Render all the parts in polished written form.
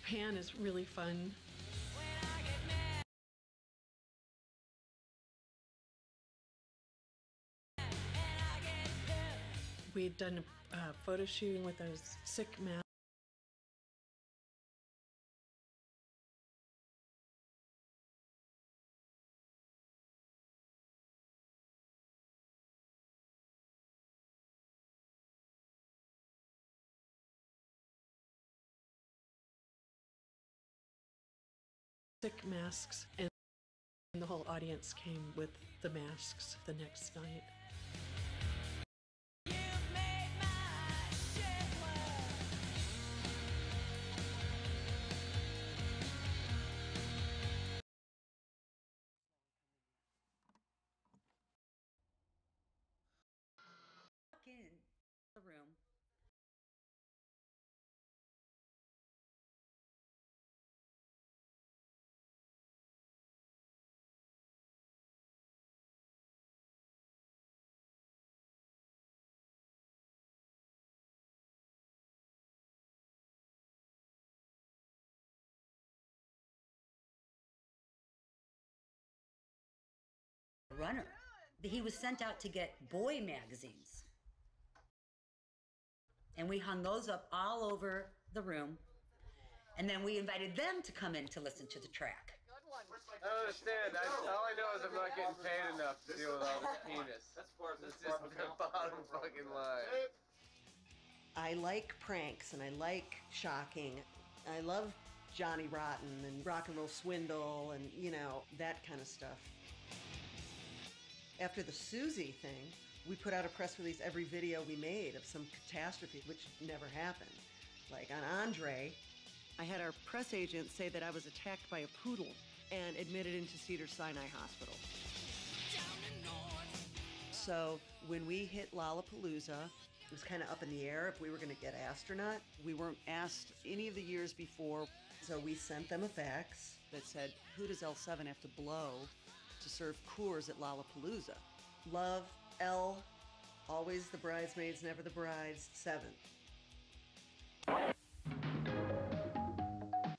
Japan is really fun. We'd done photo shooting with those sick masks. And the whole audience came with the masks the next night. Walk in the room. Runner. He was sent out to get boy magazines. And we hung those up all over the room. And then we invited them to come in to listen to the track. I don't understand. All I know is I'm not getting paid enough to deal with all this penis. That's just the bottom fucking line. I like pranks and I like shocking. I love Johnny Rotten and Rock and Roll Swindle and, you know, that kind of stuff. After the Susie thing, we put out a press release every video we made of some catastrophe, which never happened. Like on Andre, I had our press agent say that I was attacked by a poodle and admitted into Cedars-Sinai Hospital. So when we hit Lollapalooza, it was kind of up in the air if we were going to get asked or not. We weren't asked any of the years before, so we sent them a fax that said, who does L7 have to blow to serve Coors at Lollapalooza? Love, L, always the bridesmaids, never the brides, 7.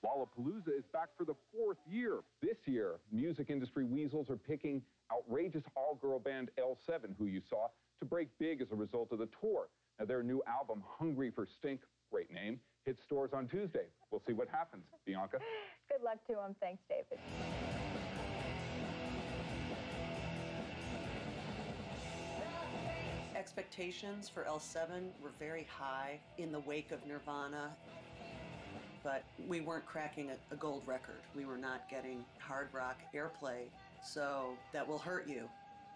Lollapalooza is back for the 4th year. This year, music industry weasels are picking outrageous all-girl band L7, who you saw, to break big as a result of the tour. Now, their new album, Hungry for Stink, great name, hits stores on Tuesday. We'll see what happens. Bianca? Good luck to them. Thanks, David. Expectations for L7 were very high in the wake of Nirvana, but we weren't cracking a gold record. We were not getting hard rock airplay, so that will hurt you.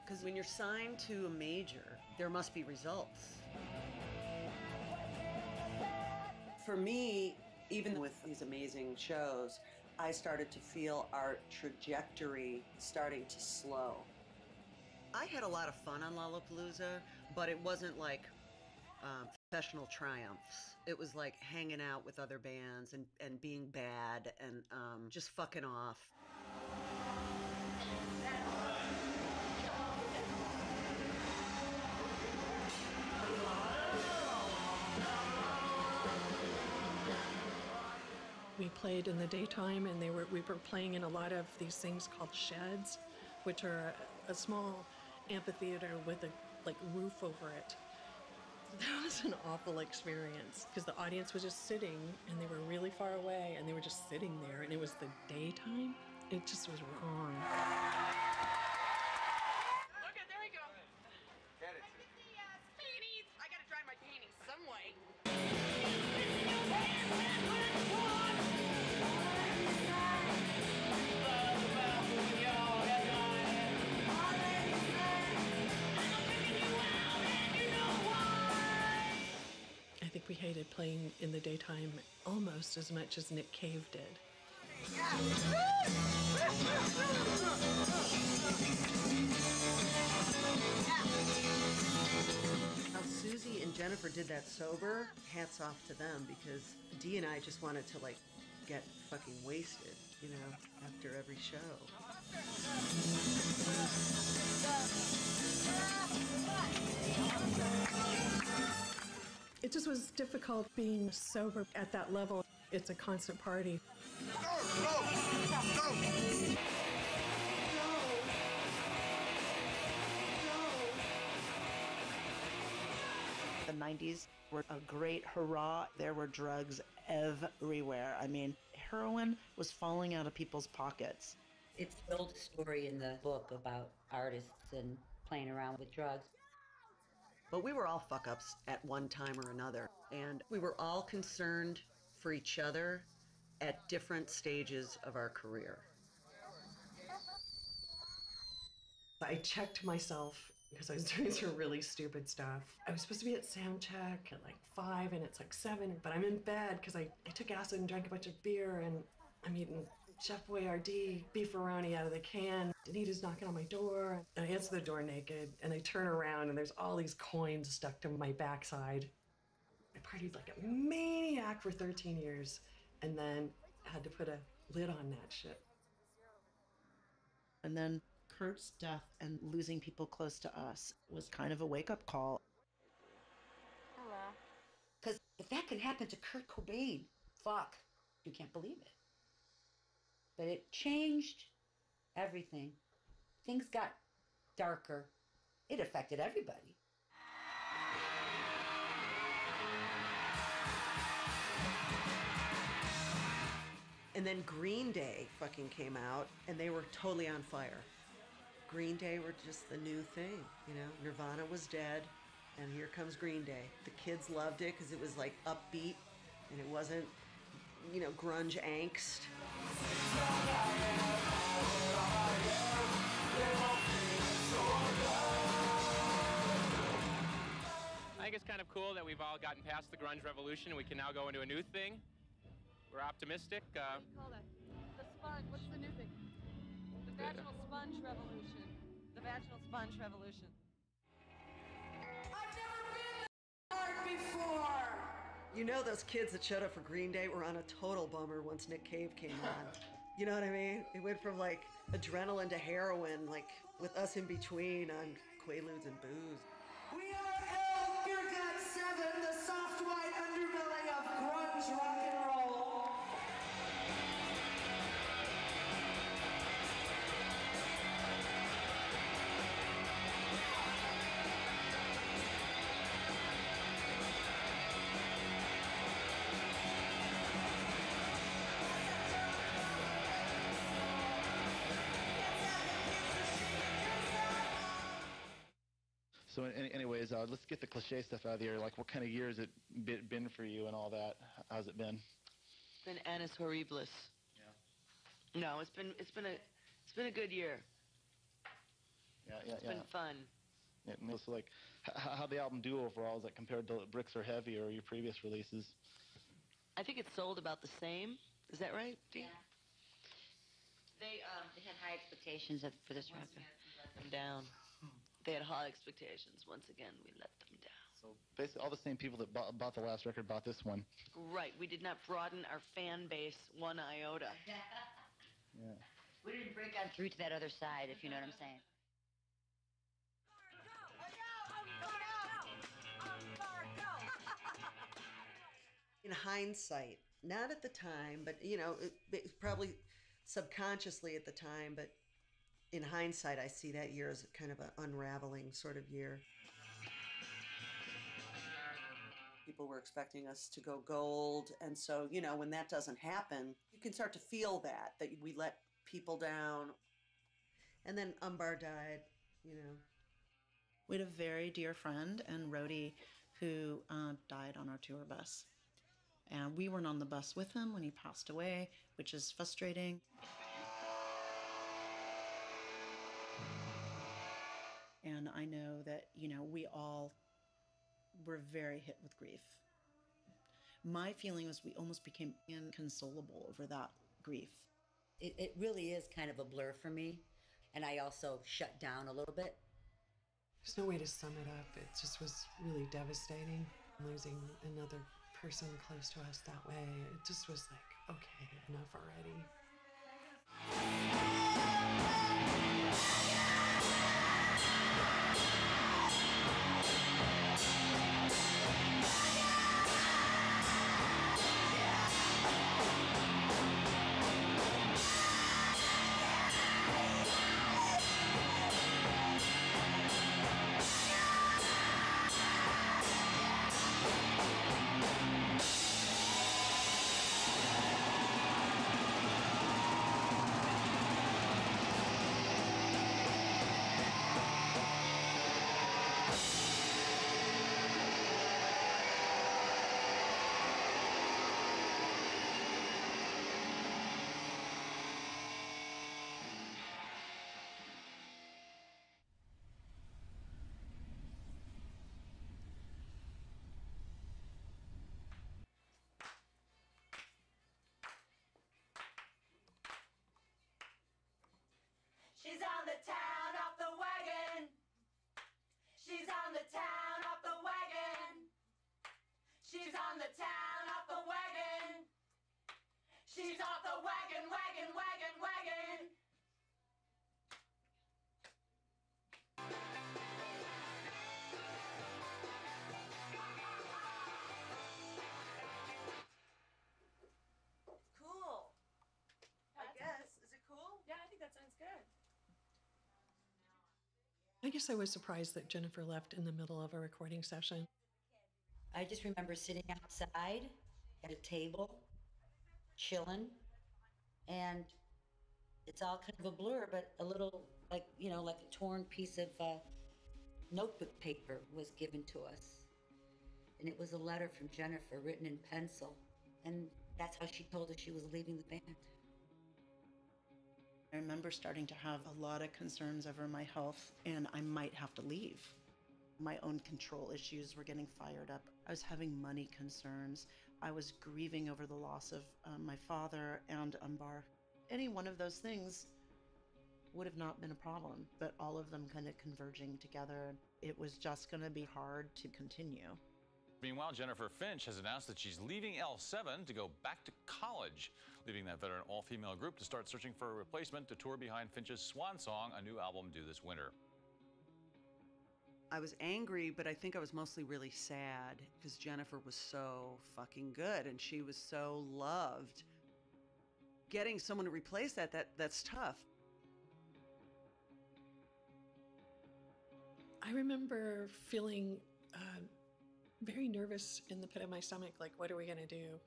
Because when you're signed to a major, there must be results. For me, even with these amazing shows, I started to feel our trajectory starting to slow. I had a lot of fun on Lollapalooza, but it wasn't like professional triumphs. It was like hanging out with other bands and being bad and just fucking off. We played in the daytime, and we were playing in a lot of these things called sheds, which are a small amphitheater with a roof over it. That was an awful experience because the audience was just sitting and they were really far away and they were just sitting there, and it was the daytime. It just was wrong. Look at, there we go. Get it. Panties. I gotta dry my panties some way. I think we hated playing in the daytime almost as much as Nick Cave did. How Susie and Jennifer did that sober, hats off to them, because Dee and I just wanted to get fucking wasted, you know, after every show. It just was difficult being sober at that level. It's a constant party. The 90s were a great hurrah. There were drugs everywhere. I mean, heroin was falling out of people's pockets. It's told a story in the book about artists and playing around with drugs. But we were all fuck-ups at one time or another, and we were all concerned for each other at different stages of our career. I checked myself because I was doing some really stupid stuff. I was supposed to be at sound check at like 5 and it's like 7, but I'm in bed because I took acid and drank a bunch of beer, and I'm eating Chef Boyardee beefaroni out of the can. Danita's knocking on my door. I answer the door naked, and I turn around, and there's all these coins stuck to my backside. I partied like a maniac for 13 years, and then had to put a lid on that shit. And then Kurt's death and losing people close to us was kind of a wake-up call. Hello. Because if that can happen to Kurt Cobain, fuck, you can't believe it. But it changed everything. Things got darker. It affected everybody. And then Green Day fucking came out, and they were totally on fire. Green Day were just the new thing, you know? Nirvana was dead, and here comes Green Day. The kids loved it because it was like upbeat, and it wasn't, you know, grunge angst. I think it's kind of cool that we've all gotten past the grunge revolution and we can now go into a new thing. We're optimistic. What do you call that? The sponge. What's the new thing? The vaginal sponge revolution. The vaginal sponge revolution. I've never been this hard before. You know, those kids that showed up for Green Day were on a total bummer once Nick Cave came on. You know what I mean? It went from like adrenaline to heroin, like with us in between on Quaaludes and booze. We are L. Beer God 7, the soft white underbelly of grunge rock and roll. So anyways, let's get the cliche stuff out of here. Like, what kind of year has it been for you and all that? How's it been? It's been annus horribilis. Yeah. No, it's been a good year. Yeah. It's been fun. Yeah, so like, how the album do overall? Is that compared to Bricks Are Heavy or your previous releases? I think it sold about the same. Is that right, Dee? Yeah. They had high expectations for this record. Let them down. They had high expectations. Once again, we let them down. So basically, all the same people that bought the last record bought this one. Right. We did not broaden our fan base one iota. Yeah. We didn't break on through to that other side, if you know what I'm saying. In hindsight, not at the time, but you know, it probably subconsciously at the time, but in hindsight, I see that year as kind of an unraveling sort of year. People were expecting us to go gold, and so, you know, when that doesn't happen, you can start to feel that we let people down. And then Umbar died, you know. We had a very dear friend and roadie who died on our tour bus. And we weren't on the bus with him when he passed away, which is frustrating. And I know that, you know, we all were very hit with grief. My feeling was we almost became inconsolable over that grief. It really is kind of a blur for me. And I also shut down a little bit. There's no way to sum it up. It just was really devastating. Losing another person close to us that way, it just was like, okay, enough already. She's off the wagon, wagon, wagon, wagon. Cool. I guess. Is it cool? Yeah, I think that sounds good. I guess I was surprised that Jennifer left in the middle of a recording session. I just remember sitting outside at a table, chilling, and it's all kind of a blur, but a little, like, you know, like a torn piece of notebook paper was given to us. And it was a letter from Jennifer written in pencil. And that's how she told us she was leaving the band. I remember starting to have a lot of concerns over my health, and I might have to leave. My own control issues were getting fired up. I was having money concerns. I was grieving over the loss of my father and Umbar. Any one of those things would have not been a problem, but all of them kind of converging together. It was just going to be hard to continue. Meanwhile, Jennifer Finch has announced that she's leaving L7 to go back to college, leaving that veteran all-female group to start searching for a replacement to tour behind Finch's swan song, a new album due this winter. I was angry, but I think I was mostly really sad because Jennifer was so fucking good and she was so loved. Getting someone to replace that's tough. I remember feeling very nervous in the pit of my stomach, like, what are we going to do?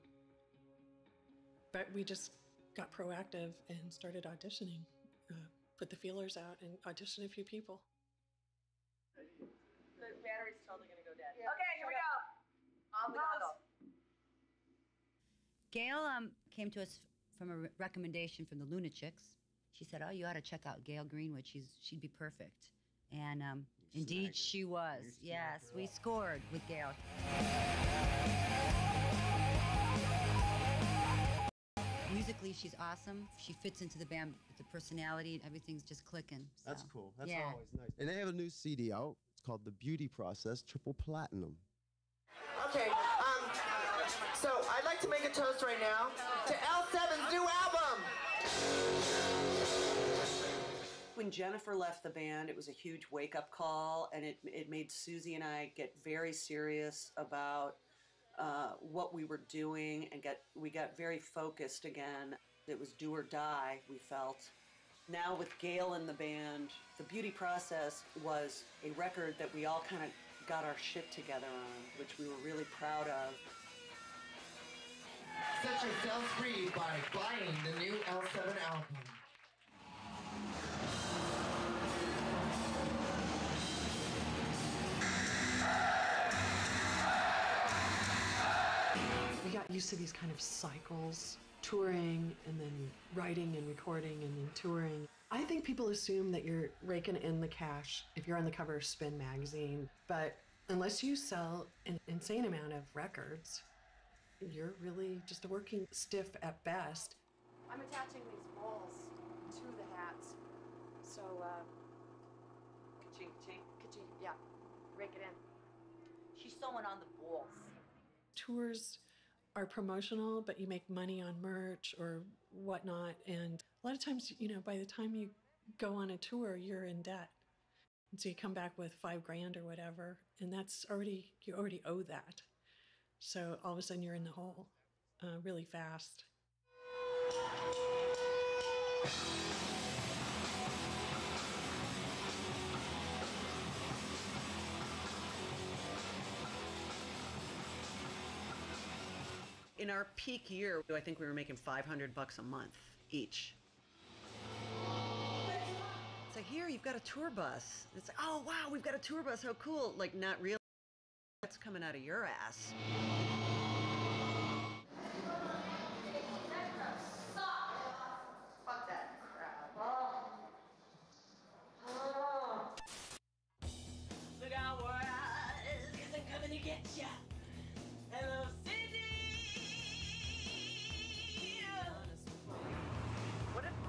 But we just got proactive and started auditioning, put the feelers out and auditioned a few people. The battery's totally gonna go dead. Yeah. Okay, here we go. On the go. Gail came to us from a recommendation from the Luna Chicks. She said, "Oh, you ought to check out Gail Greenwood. She'd be perfect." And indeed, she was. Yes, we scored with Gail. Musically, she's awesome. She fits into the band with the personality. Everything's just clicking. So. That's cool. That's always nice. And they have a new CD out. It's called The Beauty Process, Triple Platinum. Okay, so I'd like to make a toast right now to L7's new album. When Jennifer left the band, it was a huge wake-up call, and it made Susie and I get very serious about what we were doing, and we got very focused again. It was do or die, we felt. Now with Gail in the band, The Beauty Process was a record that we all kind of got our shit together on, which we were really proud of. Set yourself free by buying the new L7 album. We got used to these kind of cycles, touring and then writing and recording and then touring. I think people assume that you're raking in the cash if you're on the cover of Spin magazine, but unless you sell an insane amount of records, you're really just a working stiff at best. I'm attaching these bowls to the hats. So, ka-ching, ka-ching, ka-ching, yeah, rake it in. She's sewing on the balls. Tours are promotional, but you make money on merch or whatnot. And a lot of times, you know, by the time you go on a tour, you're in debt. And so you come back with $5,000 or whatever, and you already owe that. So all of a sudden you're in the hole really fast. In our peak year, I think we were making $500 a month each. It's like, here, you've got a tour bus. It's like, oh, wow, we've got a tour bus. How cool. Like, not really. That's coming out of your ass. Fuck that crap. Look out, boy, cause I'm coming to get ya. Hello, Sydney.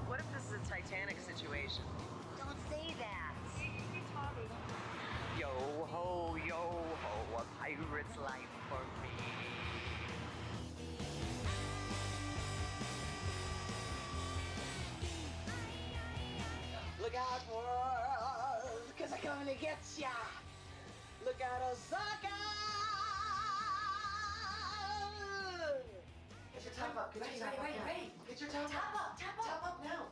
What if this is a Titanic situation? Don't say that. Yo ho, a pirate's life for me. gonna get ya. Look out, Osaka! Get your top up. Get your top up. Ready. Get your top up. Top up now.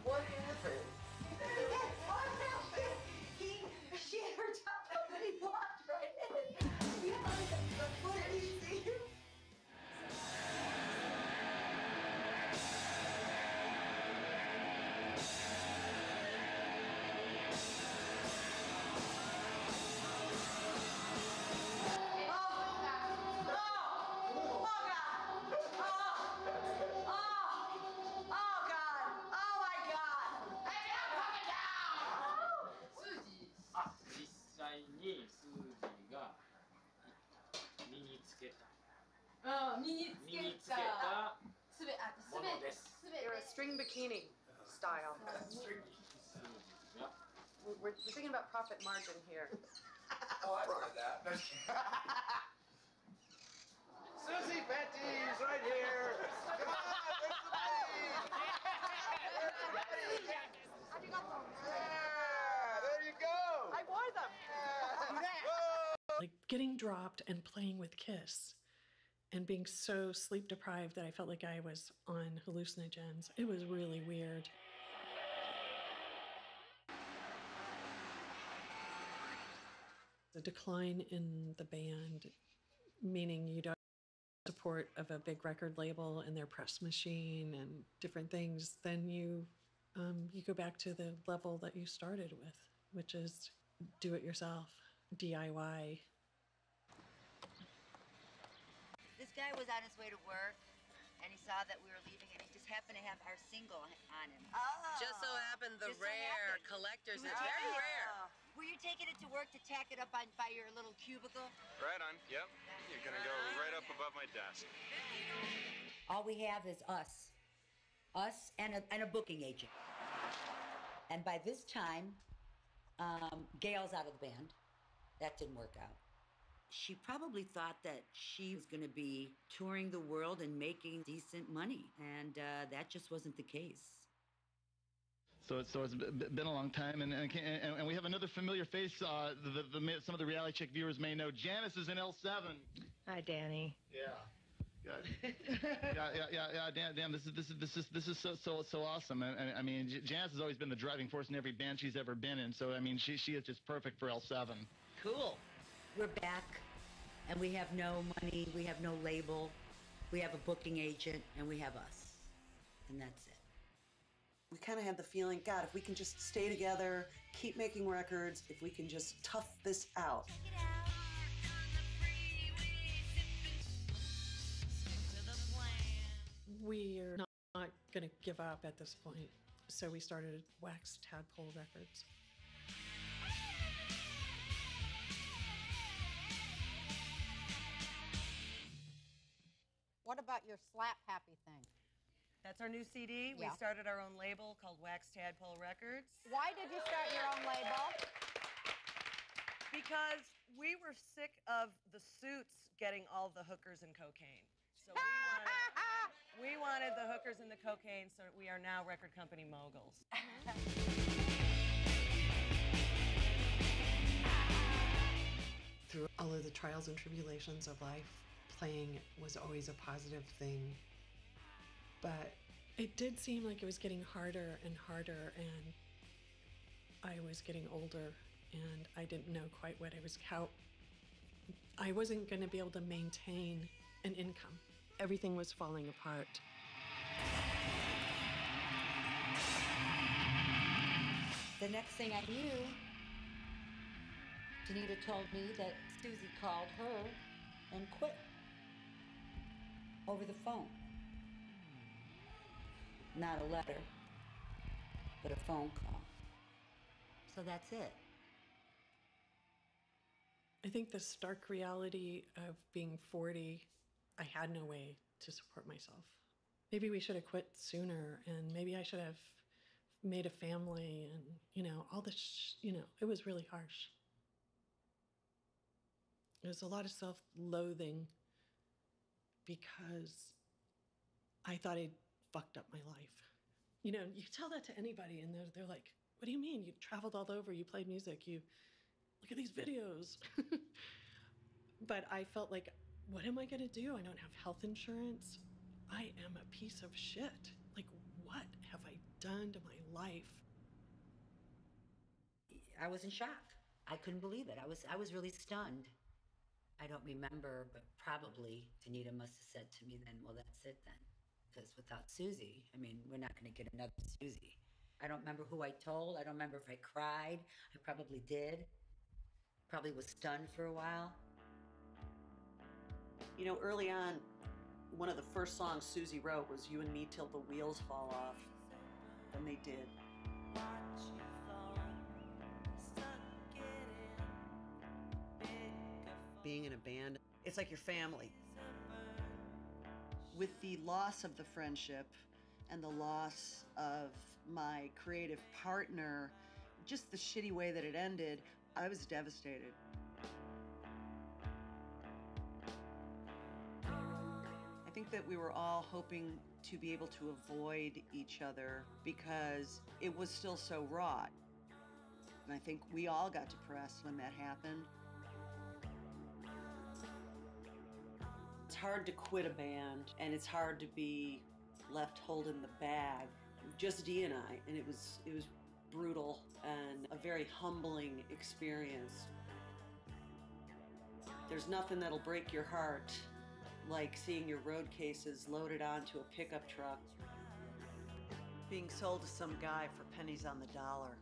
What happened? She had her top up and he walked right in. What did he see? You're a string bikini style. We're thinking about profit margin here. Oh, I brought that. Susie Petty's right here. Come on, where's the money? Yeah, there you go. I wore them. Like getting dropped and playing with Kiss and being so sleep deprived that I felt like I was on hallucinogens. It was really weird. The decline in the band, meaning you don't have support of a big record label and their press machine and different things, then you go back to the level that you started with, which is do it yourself, DIY. This guy was on his way to work, and he saw that we were leaving, and he just happened to have our single on him. Oh. Just so happened the Just so rare happened. collectors. It's very rare. Were you taking it to work to tack it up by your little cubicle? Right on, yep. You're gonna go right up above my desk. All we have is us and a booking agent. And by this time, Gail's out of the band. That didn't work out. She probably thought that she was going to be touring the world and making decent money, and that just wasn't the case. So it's been a long time, and we have another familiar face. Some of the reality check viewers may know. Janice is in L7. Hi, Danny. Yeah. Good. yeah. Dan, this is so awesome. I mean, Janice has always been the driving force in every band she's ever been in. So I mean, she is just perfect for L7. Cool. We're back, and we have no money, we have no label, we have a booking agent, and we have us. And that's it. We kind of had the feeling, God, if we can just stay together, keep making records, if we can just tough this out. We're not going to give up at this point, so we started Wax Tadpole Records. What about your Slap Happy thing? That's our new CD. Yeah. We started our own label called Wax Tadpole Records. Why did you start your own label? Because we were sick of the suits getting all the hookers and cocaine. So we wanted the hookers and the cocaine, so we are now record company moguls. Through all of the trials and tribulations of life, playing was always a positive thing. But it did seem like it was getting harder and harder, and I was getting older, and I didn't know quite how I wasn't going to be able to maintain an income. Everything was falling apart. The next thing I knew, Danita told me that Susie called her and quit over the phone. Not a letter, but a phone call. So that's it. I think the stark reality of being 40, I had no way to support myself. Maybe we should have quit sooner, and maybe I should have made a family and, all this, it was really harsh. There's a lot of self-loathing because I thought I'd fucked up my life. You tell that to anybody and they're like, what do you mean? You traveled all over, you played music, you look at these videos. But I felt like, what am I gonna do? I don't have health insurance. I am a piece of shit. Like, what have I done to my life? I was in shock. I couldn't believe it. I was really stunned. I don't remember, but probably Danita must have said to me then, well, that's it then. Because without Susie, we're not going to get another Susie. I don't remember who I told. I don't remember if I cried. I probably did. Probably was stunned for a while. Early on, one of the first songs Susie wrote was You and Me Till the Wheels Fall Off. And they did. Being in a band, it's like your family. With the loss of the friendship and the loss of my creative partner, just the shitty way that it ended, I was devastated. I think that we were all hoping to be able to avoid each other because it was still so raw. And I think we all got depressed when that happened. It's hard to quit a band, and it's hard to be left holding the bag. Just Dee and I, and it was brutal and a very humbling experience. There's nothing that'll break your heart like seeing your road cases loaded onto a pickup truck, being sold to some guy for pennies on the dollar.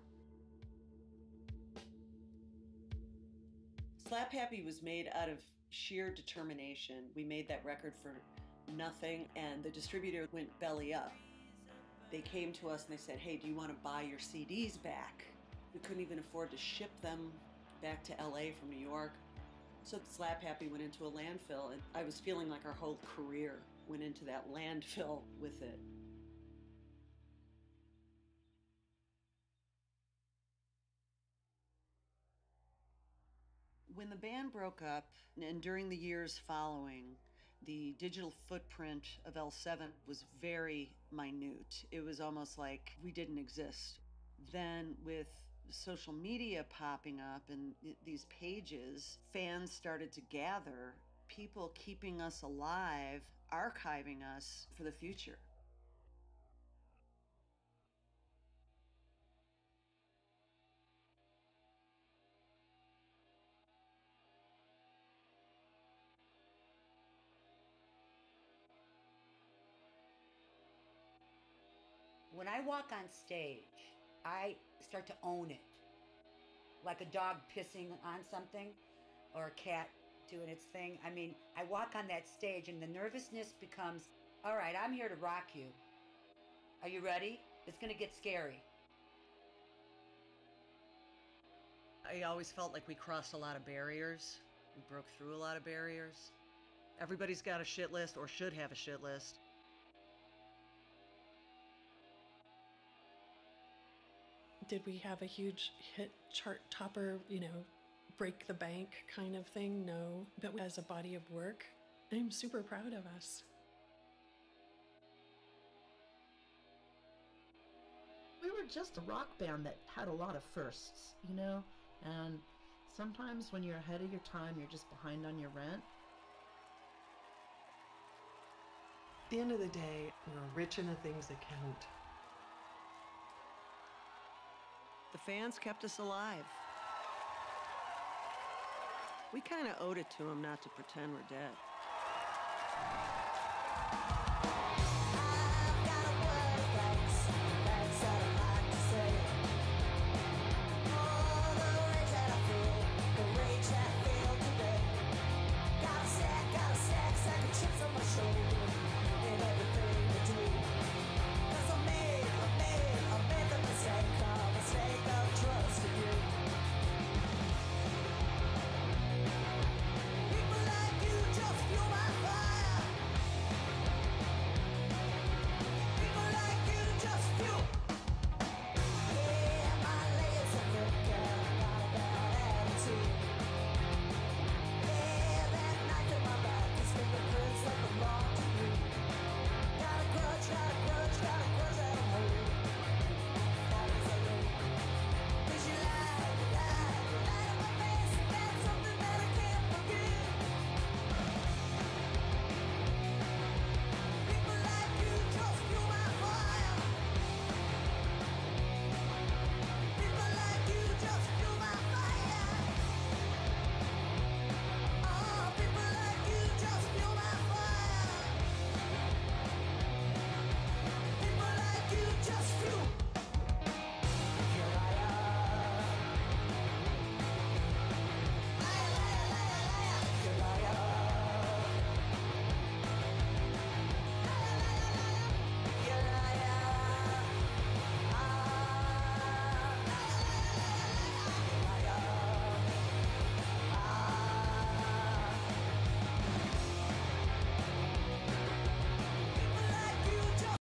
Slap Happy was made out of sheer determination. We made that record for nothing, and the distributor went belly up. They came to us and they said, hey, do you want to buy your CDs back? We couldn't even afford to ship them back to LA from New York. So Slap Happy went into a landfill, and I was feeling like our whole career went into that landfill with it. When the band broke up, and during the years following, the digital footprint of L7 was very minute. It was almost like we didn't exist. Then with social media popping up and these pages, fans started to gather, people keeping us alive, archiving us for the future. When I walk on stage, I start to own it. Like a dog pissing on something or a cat doing its thing. I walk on that stage and the nervousness becomes, all right, I'm here to rock you. Are you ready? It's gonna get scary. I always felt like we crossed a lot of barriers. We broke through a lot of barriers. Everybody's got a shit list or should have a shit list. Did we have a huge hit chart topper, break the bank kind of thing? No. But as a body of work, I'm super proud of us. We were just a rock band that had a lot of firsts, and sometimes when you're ahead of your time, you're just behind on your rent. At the end of the day, we're rich in the things that count. The fans kept us alive. We kind of owed it to them not to pretend we're dead.